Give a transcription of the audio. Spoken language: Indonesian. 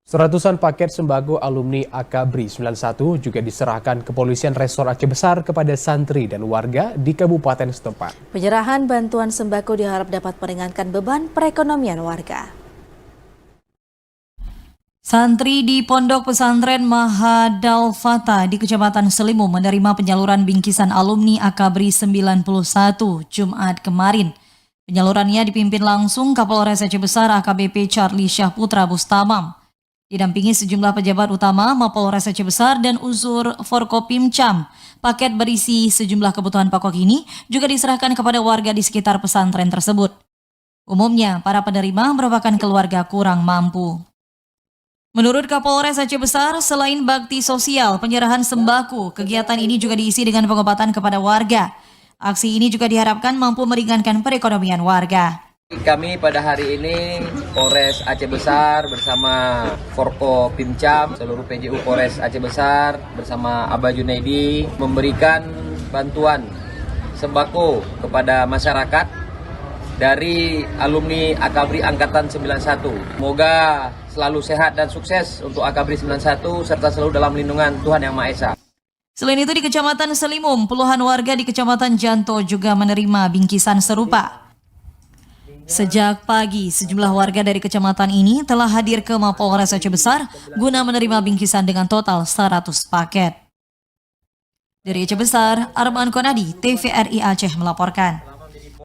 Seratusan paket sembako alumni Akabri 91 juga diserahkan Kepolisian Resor Aceh Besar kepada santri dan warga di kabupaten setempat. Penyerahan bantuan sembako diharap dapat meringankan beban perekonomian warga. Santri di Pondok Pesantren Mahadal Fata di Kecamatan Selimum menerima penyaluran bingkisan alumni Akabri 91 Jumat kemarin. Penyalurannya dipimpin langsung Kapolres Aceh Besar AKBP Charlie Syahputra Bustamam. Didampingi sejumlah pejabat utama Mapolres Aceh Besar dan unsur Forkopimcam. Paket berisi sejumlah kebutuhan pokok ini juga diserahkan kepada warga di sekitar pesantren tersebut. Umumnya, para penerima merupakan keluarga kurang mampu. Menurut Kapolres Aceh Besar, selain bakti sosial, penyerahan sembako, kegiatan ini juga diisi dengan pengobatan kepada warga. Aksi ini juga diharapkan mampu meringankan perekonomian warga. Kami pada hari ini Polres Aceh Besar bersama Forko Pimcam, seluruh PJU Polres Aceh Besar bersama Abah Junaidi memberikan bantuan sembako kepada masyarakat dari alumni Akabri Angkatan 91. Semoga selalu sehat dan sukses untuk Akabri 91 serta selalu dalam lindungan Tuhan Yang Maha Esa. Selain itu di Kecamatan Selimum, puluhan warga di Kecamatan Janto juga menerima bingkisan serupa. Sejak pagi, sejumlah warga dari kecamatan ini telah hadir ke Mapolres Aceh Besar guna menerima bingkisan dengan total 100 paket. Dari Aceh Besar, Arman Konadi, TVRI Aceh melaporkan.